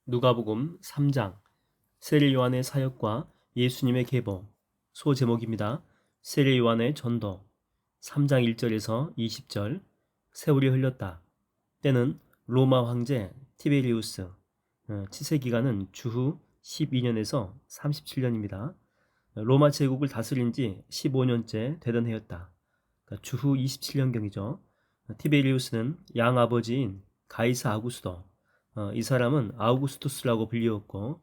누가복음 3장 세례 요한의 사역과 예수님의 계보. 소제목입니다. 세례 요한의 전도. 3장 1절에서 20절. 세월이 흘렀다. 때는 로마 황제 티베리우스. 치세 기간은 주후 12년에서 37년입니다. 로마 제국을 다스린 지 15년째 되던 해였다. 그러니까 주후 27년경이죠. 티베리우스는 양아버지인 가이사 아구스도, 이 사람은 아우구스투스라고 불리웠고,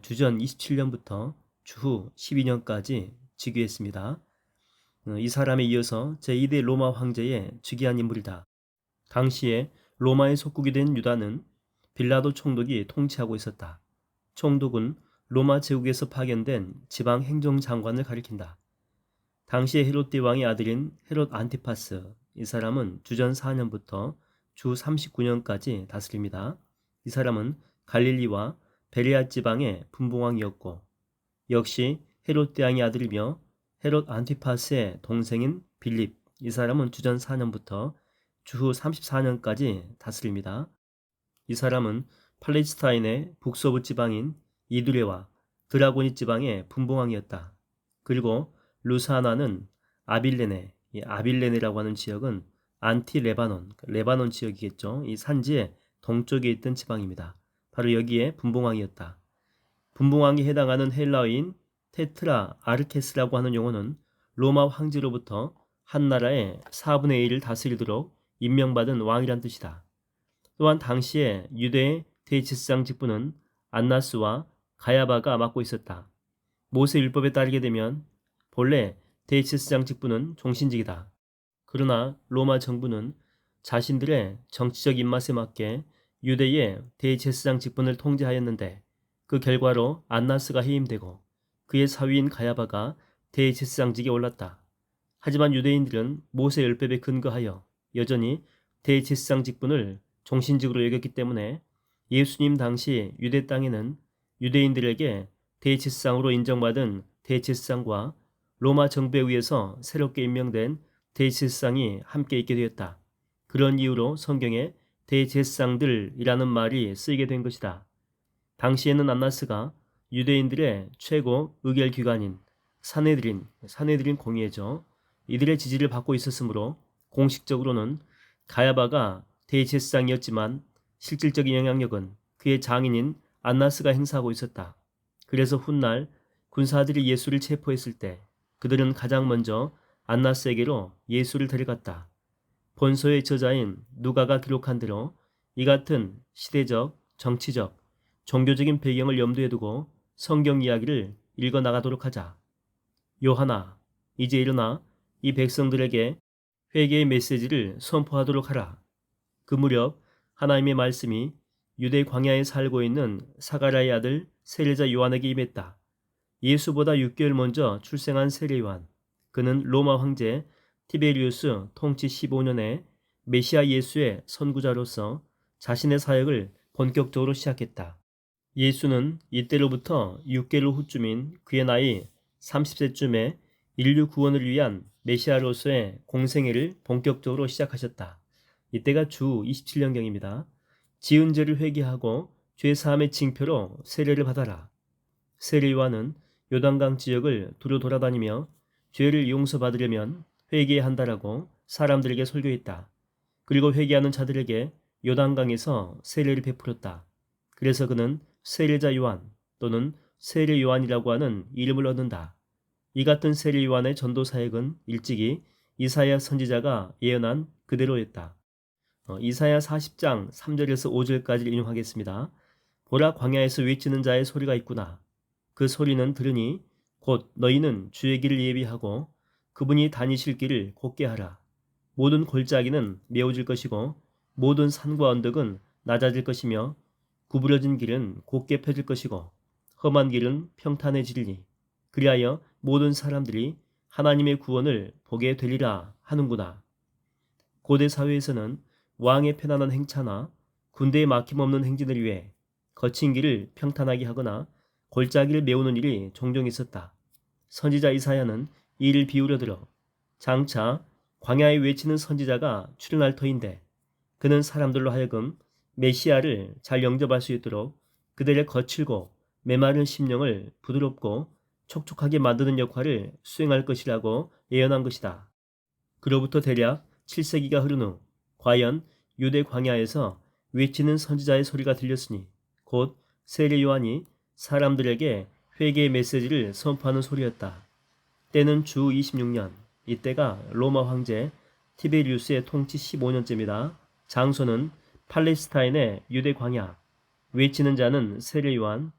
주전 27년부터 주후 12년까지 즉위했습니다. 이 사람에 이어서 제2대 로마 황제의 즉위한 인물이다. 당시에 로마의 속국이 된 유다는 빌라도 총독이 통치하고 있었다. 총독은 로마 제국에서 파견된 지방 행정장관을 가리킨다. 당시에 헤롯 대왕의 아들인 헤롯 안티파스, 이 사람은 주전 4년부터 주 39년까지 다스립니다. 이 사람은 갈릴리와 베레아 지방의 분봉왕이었고, 역시 헤롯 대왕의 아들이며 헤롯 안티파스의 동생인 빌립, 이 사람은 주전 4년부터 주후 34년까지 다스립니다. 이 사람은 팔레스타인의 북서부 지방인 이두레와 드라고니 지방의 분봉왕이었다. 그리고 루사나는 아빌레네, 이 아빌레네라고 하는 지역은 안티 레바논, 레바논 지역이겠죠. 이 산지의 동쪽에 있던 지방입니다. 바로 여기에 분봉왕이었다. 분봉왕에 해당하는 헬라어인 테트라 아르케스라고 하는 용어는 로마 황제로부터 한 나라의 4분의 1을 다스리도록 임명받은 왕이란 뜻이다. 또한 당시에 유대의 대제사장 직분은 안나스와 가야바가 맡고 있었다. 모세 율법에 따르게 되면 본래 대제사장 직분은 종신직이다. 그러나 로마 정부는 자신들의 정치적 입맛에 맞게 유대의 대제사장 직분을 통제하였는데, 그 결과로 안나스가 해임되고 그의 사위인 가야바가 대제사장직에 올랐다. 하지만 유대인들은 모세 율법에 근거하여 여전히 대제사장 직분을 종신직으로 여겼기 때문에 예수님 당시 유대 땅에는 유대인들에게 대제사장으로 인정받은 대제사장과 로마 정부에 의해서 새롭게 임명된 대제사장이 함께 있게 되었다. 그런 이유로 성경에 대제사장들이라는 말이 쓰이게 된 것이다. 당시에는 안나스가 유대인들의 최고 의결기관인 사네드린 공의회죠. 이들의 지지를 받고 있었으므로 공식적으로는 가야바가 대제사장이었지만 실질적인 영향력은 그의 장인인 안나스가 행사하고 있었다. 그래서 훗날 군사들이 예수를 체포했을 때 그들은 가장 먼저 안나스에게로 예수를 데려갔다. 본서의 저자인 누가가 기록한 대로 이 같은 시대적, 정치적, 종교적인 배경을 염두에 두고 성경 이야기를 읽어 나가도록 하자. 요하나, 이제 일어나 이 백성들에게 회개의 메시지를 선포하도록 하라. 그 무렵 하나님의 말씀이 유대 광야에 살고 있는 사가랴의 아들 세례자 요한에게 임했다. 예수보다 6개월 먼저 출생한 세례 요한. 그는 로마 황제 티베리우스 통치 15년에 메시아 예수의 선구자로서 자신의 사역을 본격적으로 시작했다. 예수는 이때로부터 6개월 후쯤인 그의 나이 30세쯤에 인류 구원을 위한 메시아로서의 공생애를 본격적으로 시작하셨다. 이때가 주 27년경입니다. 지은 죄를 회개하고 죄사함의 징표로 세례를 받아라. 세례 요한은 요단강 지역을 두루 돌아다니며 죄를 용서받으려면 회개해야 한다라고 사람들에게 설교했다. 그리고 회개하는 자들에게 요단강에서 세례를 베풀었다. 그래서 그는 세례자 요한 또는 세례 요한이라고 하는 이름을 얻는다. 이 같은 세례 요한의 전도 사역은 일찍이 이사야 선지자가 예언한 그대로였다. 이사야 40장 3절에서 5절까지 인용하겠습니다. 보라, 광야에서 외치는 자의 소리가 있구나. 그 소리는 들으니 곧 너희는 주의 길을 예비하고 그분이 다니실 길을 곧게 하라. 모든 골짜기는 메워질 것이고 모든 산과 언덕은 낮아질 것이며 구부러진 길은 곧게 펴질 것이고 험한 길은 평탄해지리니 그리하여 모든 사람들이 하나님의 구원을 보게 되리라 하는구나. 고대 사회에서는 왕의 편안한 행차나 군대의 막힘없는 행진을 위해 거친 길을 평탄하게 하거나 골짜기를 메우는 일이 종종 있었다. 선지자 이사야는 이 일을 비유로 들어 장차 광야에 외치는 선지자가 출현할 터인데, 그는 사람들로 하여금 메시아를 잘 영접할 수 있도록 그들의 거칠고 메마른 심령을 부드럽고 촉촉하게 만드는 역할을 수행할 것이라고 예언한 것이다. 그로부터 대략 7세기가 흐른 후 과연 유대 광야에서 외치는 선지자의 소리가 들렸으니 곧 세례 요한이 사람들에게 회개의 메시지를 선포하는 소리였다. 때는 주 26년, 이때가 로마 황제 티베리우스의 통치 15년째입니다. 장소는 팔레스타인의 유대 광야. 외치는 자는 세례 요한.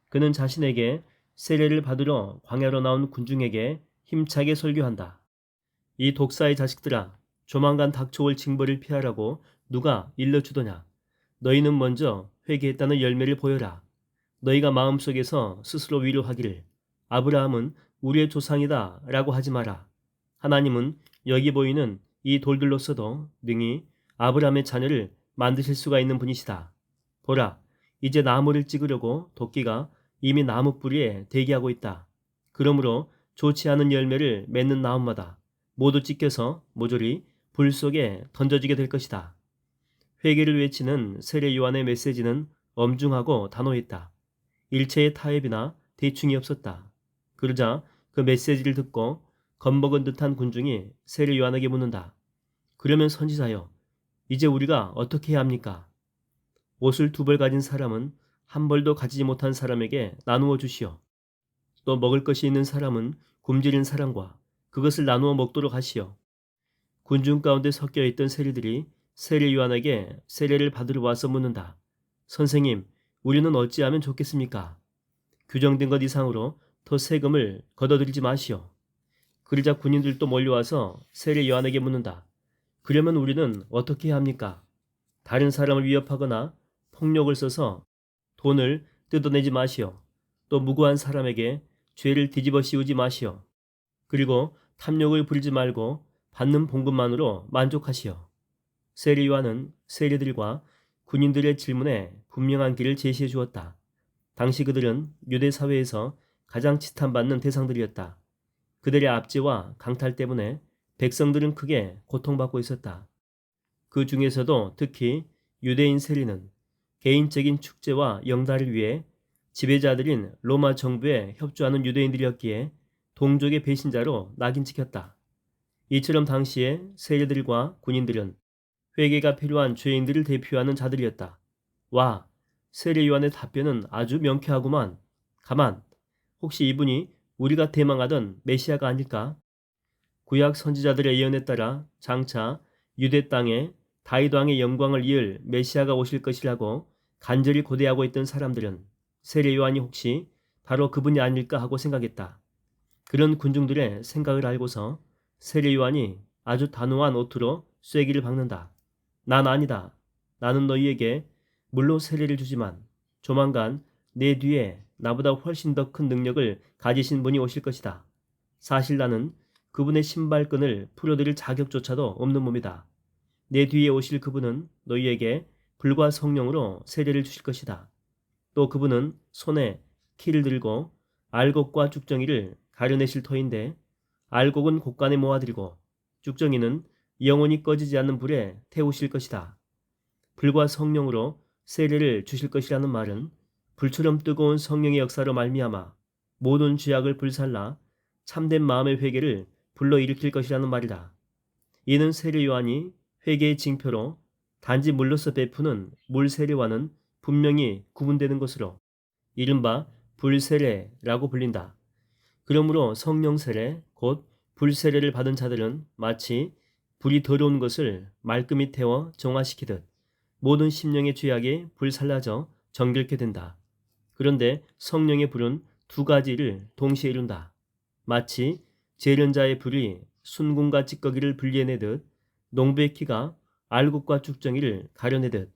그는 자신에게 세례를 받으러 광야로 나온 군중에게 힘차게 설교한다. 이 독사의 자식들아, 조만간 닥쳐올 징벌을 피하라고 누가 일러주더냐. 너희는 먼저 회개했다는 열매를 보여라. 너희가 마음속에서 스스로 위로하기를 아브라함은 우리의 조상이다 라고 하지 마라. 하나님은 여기 보이는 이 돌들로서도 능히 아브라함의 자녀를 만드실 수가 있는 분이시다. 보라, 이제 나무를 찍으려고 도끼가 이미 나무 뿌리에 대기하고 있다. 그러므로 좋지 않은 열매를 맺는 나무마다 모두 찢겨서 모조리 불 속에 던져지게 될 것이다. 회개를 외치는 세례 요한의 메시지는 엄중하고 단호했다. 일체의 타협이나 대충이 없었다. 그러자 그 메시지를 듣고 겁먹은 듯한 군중이 세례 요한에게 묻는다. 그러면 선지자여, 이제 우리가 어떻게 해야 합니까? 옷을 2벌 가진 사람은 1벌도 가지지 못한 사람에게 나누어 주시오. 또 먹을 것이 있는 사람은 굶주린 사람과 그것을 나누어 먹도록 하시오. 군중 가운데 섞여 있던 세리들이 세례 요한에게 세례를 받으러 와서 묻는다. 선생님, 우리는 어찌하면 좋겠습니까? 규정된 것 이상으로 더 세금을 걷어들이지 마시오. 그러자 군인들도 몰려와서 세례 요한에게 묻는다. 그러면 우리는 어떻게 해야 합니까? 다른 사람을 위협하거나 폭력을 써서 돈을 뜯어내지 마시오. 또 무고한 사람에게 죄를 뒤집어 씌우지 마시오. 그리고 탐욕을 부리지 말고 받는 봉급만으로 만족하시오. 세례 요한은 세리들과 군인들의 질문에 분명한 길을 제시해 주었다. 당시 그들은 유대 사회에서 가장 치탄받는 대상들이었다. 그들의 압제와 강탈 때문에 백성들은 크게 고통받고 있었다. 그 중에서도 특히 유대인 세리는 개인적인 축제와 영달을 위해 지배자들인 로마 정부에 협조하는 유대인들이었기에 동족의 배신자로 낙인 찍혔다. 이처럼 당시에 세리들과 군인들은 회개가 필요한 죄인들을 대표하는 자들이었다. 와, 세례 요한의 답변은 아주 명쾌하구만. 가만, 혹시 이분이 우리가 대망하던 메시아가 아닐까? 구약 선지자들의 예언에 따라 장차 유대 땅에 다윗 왕의 영광을 이을 메시아가 오실 것이라고 간절히 고대하고 있던 사람들은 세례 요한이 혹시 바로 그분이 아닐까 하고 생각했다. 그런 군중들의 생각을 알고서 세례 요한이 아주 단호한 오투로 쐐기를 박는다. 난 아니다. 나는 너희에게 물로 세례를 주지만 조만간 내 뒤에 나보다 훨씬 더 큰 능력을 가지신 분이 오실 것이다. 사실 나는 그분의 신발끈을 풀어드릴 자격조차도 없는 몸이다. 내 뒤에 오실 그분은 너희에게 불과 성령으로 세례를 주실 것이다. 또 그분은 손에 키를 들고 알곡과 쭉정이를 가려내실 터인데 알곡은 곳간에 모아들고 쭉정이는 영원히 꺼지지 않는 불에 태우실 것이다. 불과 성령으로 세례를 주실 것이라는 말은 불처럼 뜨거운 성령의 역사로 말미암아 모든 죄악을 불살라 참된 마음의 회개를 불러일으킬 것이라는 말이다. 이는 세례 요한이 회개의 징표로 단지 물로서 베푸는 물 세례와는 분명히 구분되는 것으로 이른바 불세례라고 불린다. 그러므로 성령 세례 곧 불세례를 받은 자들은 마치 불이 더러운 것을 말끔히 태워 정화시키듯 모든 심령의 죄악이 불살라져 정결케 된다. 그런데 성령의 불은 2가지를 동시에 이룬다. 마치 재련자의 불이 순금과 찌꺼기를 분리해내듯 농부의 키가 알곡과 쭉정이를 가려내듯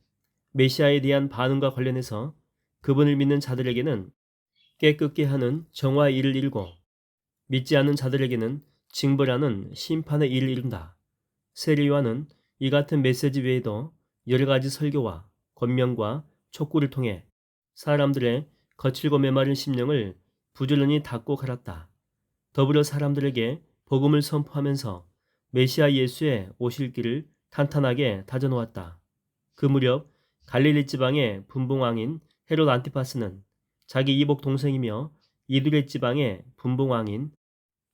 메시아에 대한 반응과 관련해서 그분을 믿는 자들에게는 깨끗게 하는 정화의 일을 이루고 믿지 않는 자들에게는 징벌하는 심판의 일을 이룬다. 세례 요한은 이 같은 메시지 외에도 여러 가지 설교와 권면과 촉구를 통해 사람들의 거칠고 메마른 심령을 부지런히 닦고 갈았다. 더불어 사람들에게 복음을 선포하면서 메시아 예수의 오실 길을 탄탄하게 다져놓았다. 그 무렵 갈릴리 지방의 분봉왕인 헤롯 안티파스는 자기 이복 동생이며 이두렛 지방의 분봉왕인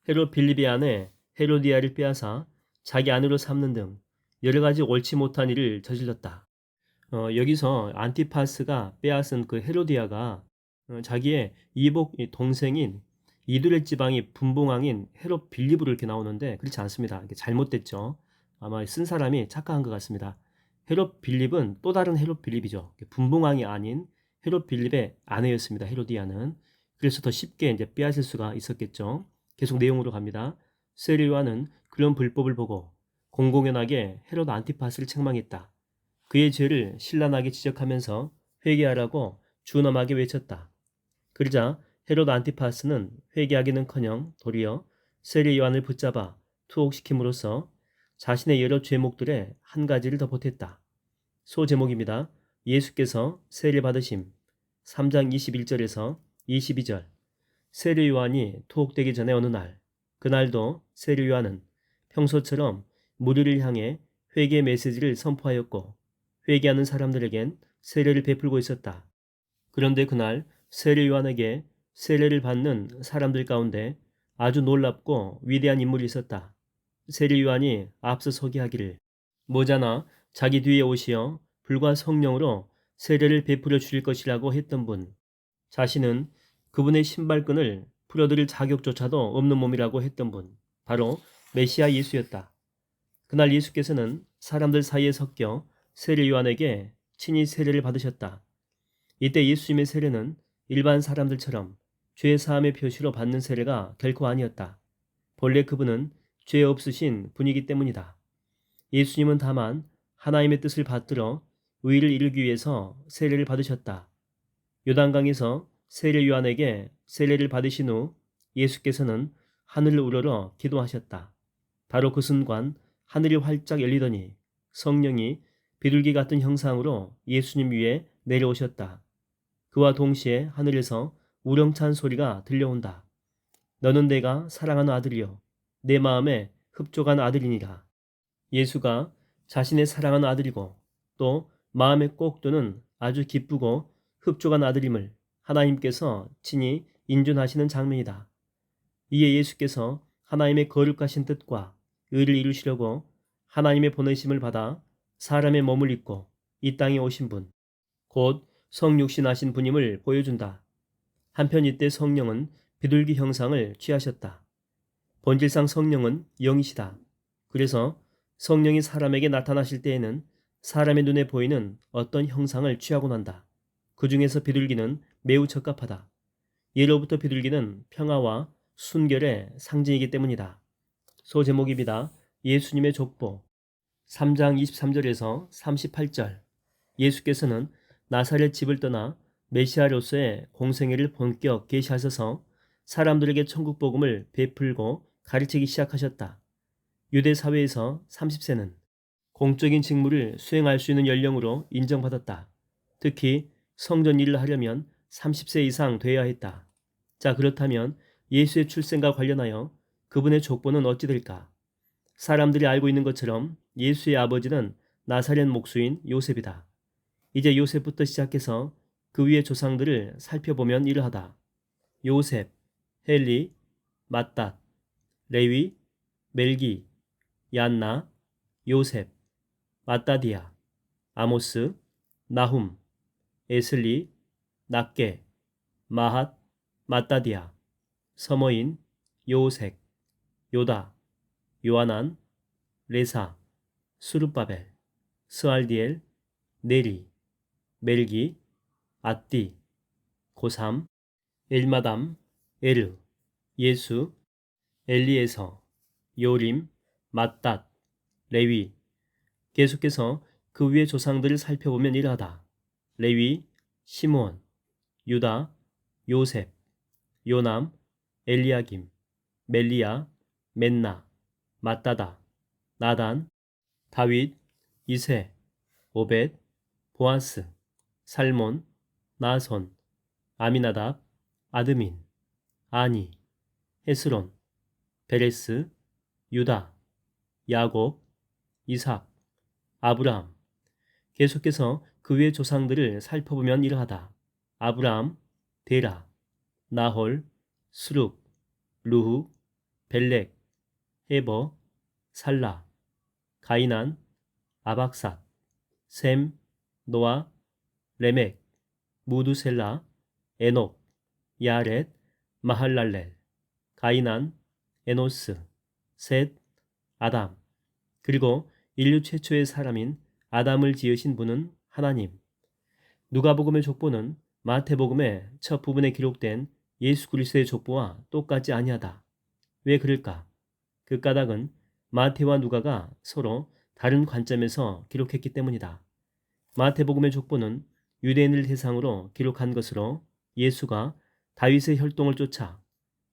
헤롯 빌립의 아내 헤로디아를 빼앗아 자기 아내로 삼는 등 여러 가지 옳지 못한 일을 저질렀다. 여기서 안티파스가 빼앗은 그 헤로디아가 자기의 이복 동생인 이두렛 지방의 분봉왕인 헤롯 빌립으로 이렇게 나오는데 그렇지 않습니다. 이게 잘못됐죠. 아마 쓴 사람이 착각한 것 같습니다. 헤롯 빌립은 또 다른 헤롯 빌립이죠. 분봉왕이 아닌 헤롯 빌립의 아내였습니다. 헤로디아는. 그래서 더 쉽게 이제 빼앗을 수가 있었겠죠. 계속 내용으로 갑니다. 세리와는 그런 불법을 보고 공공연하게 헤롯 안티파스를 책망했다. 그의 죄를 신랄하게 지적하면서 회개하라고 준엄하게 외쳤다. 그러자 헤롯 안티파스는 회개하기는커녕 도리어 세례 요한을 붙잡아 투옥시킴으로써 자신의 여러 죄목들에 한 가지를 더 보탰다. 소제목입니다. 예수께서 세례 받으심 3장 21절에서 22절. 세례 요한이 투옥되기 전에 어느 날, 그날도 세례 요한은 평소처럼 무리를 향해 회개 메시지를 선포하였고 회개하는 사람들에겐 세례를 베풀고 있었다. 그런데 그날 세례 요한에게 세례를 받는 사람들 가운데 아주 놀랍고 위대한 인물이 있었다. 세례 요한이 앞서 소개하기를 모자나 자기 뒤에 오시어 불과 성령으로 세례를 베풀어 주실 것이라고 했던 분. 자신은 그분의 신발끈을 풀어드릴 자격조차도 없는 몸이라고 했던 분. 바로 메시아 예수였다. 그날 예수께서는 사람들 사이에 섞여 세례 요한에게 친히 세례를 받으셨다. 이때 예수님의 세례는 일반 사람들처럼 죄 사함의 표시로 받는 세례가 결코 아니었다. 본래 그분은 죄 없으신 분이기 때문이다. 예수님은 다만 하나님의 뜻을 받들어 의를 이루기 위해서 세례를 받으셨다. 요단강에서 세례 요한에게 세례를 받으신 후 예수께서는 하늘을 우러러 기도하셨다. 바로 그 순간 하늘이 활짝 열리더니 성령이 비둘기 같은 형상으로 예수님 위에 내려오셨다. 그와 동시에 하늘에서 우렁찬 소리가 들려온다. 너는 내가 사랑하는 아들이요 내 마음에 흡족한 아들이니라. 예수가 자신의 사랑하는 아들이고 또 마음에 꼭 드는 아주 기쁘고 흡족한 아들임을 하나님께서 친히 인준하시는 장면이다. 이에 예수께서 하나님의 거룩하신 뜻과 의를 이루시려고 하나님의 보내심을 받아 사람의 몸을 입고 이 땅에 오신 분, 곧 성육신하신 분임을 보여준다. 한편 이때 성령은 비둘기 형상을 취하셨다. 본질상 성령은 영이시다. 그래서 성령이 사람에게 나타나실 때에는 사람의 눈에 보이는 어떤 형상을 취하곤 한다. 그 중에서 비둘기는 매우 적합하다. 예로부터 비둘기는 평화와 순결의 상징이기 때문이다. 소제목입니다. 예수님의 족보 3장 23절에서 38절. 예수께서는 나사렛 집을 떠나 메시아로서의 공생애를 본격 계시하셔서 사람들에게 천국 복음을 베풀고 가르치기 시작하셨다. 유대 사회에서 30세는 공적인 직무를 수행할 수 있는 연령으로 인정받았다. 특히 성전 일을 하려면 30세 이상 돼야 했다. 자, 그렇다면 예수의 출생과 관련하여 그분의 족보는 어찌 될까? 사람들이 알고 있는 것처럼 예수의 아버지는 나사렛 목수인 요셉이다. 이제 요셉부터 시작해서 그 위의 조상들을 살펴보면 이러하다. 요셉, 헬리, 맏닷, 레위, 멜기, 얀나, 요셉, 맏다디아, 아모스, 나훔, 에슬리, 낫게, 마핫, 맏다디아, 서머인, 요색, 요다, 요하난, 레사, 수르바벨, 스알디엘, 네리, 멜기, 앗디, 고삼, 엘마담, 에르, 예수, 엘리에서, 요림, 맏닷, 레위. 계속해서 그 위의 조상들을 살펴보면 이러하다. 레위, 시므온, 유다, 요셉, 요남, 엘리야김, 멜리야, 맨나, 맏다다, 나단, 다윗, 이세, 오벳, 보아스, 살몬, 나손, 아미나답, 아드민, 아니, 헤스론, 베레스, 유다, 야곱, 이삭, 아브라함. 계속해서 그 위의 조상들을 살펴보면 이러하다. 아브람, 데라, 나홀, 스룩, 루후, 벨렉, 헤버, 살라, 가이난, 아박삿, 셈, 노아, 레멕, 무두셀라, 에녹, 야렛, 마할랄렐, 가이난, 에노스, 셋, 아담. 그리고 인류 최초의 사람인 아담을 지으신 분은 하나님. 누가복음의 족보는 마태복음의 첫 부분에 기록된 예수 그리스도의 족보와 똑같지 아니하다. 왜 그럴까? 그 까닭은 마태와 누가가 서로 다른 관점에서 기록했기 때문이다. 마태복음의 족보는 유대인을 대상으로 기록한 것으로 예수가 다윗의 혈통을 쫓아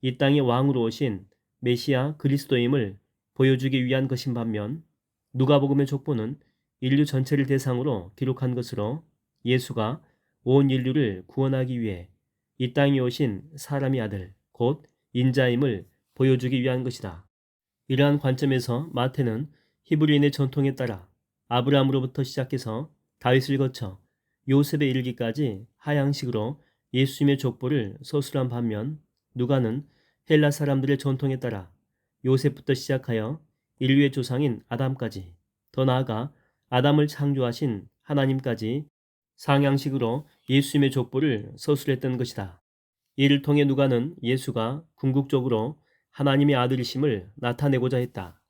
이 땅의 왕으로 오신 메시아 그리스도임을 보여주기 위한 것인 반면 누가복음의 족보는 인류 전체를 대상으로 기록한 것으로 예수가 온 인류를 구원하기 위해 이 땅에 오신 사람의 아들 곧 인자임을 보여주기 위한 것이다. 이러한 관점에서 마태는 히브리인의 전통에 따라 아브라함으로부터 시작해서 다윗을 거쳐 요셉에 이르기까지 하향식으로 예수님의 족보를 서술한 반면 누가는 헬라 사람들의 전통에 따라 요셉부터 시작하여 인류의 조상인 아담까지, 더 나아가 아담을 창조하신 하나님까지 상향식으로 예수님의 족보를 서술했던 것이다. 이를 통해 누가는 예수가 궁극적으로 하나님의 아들이심을 나타내고자 했다.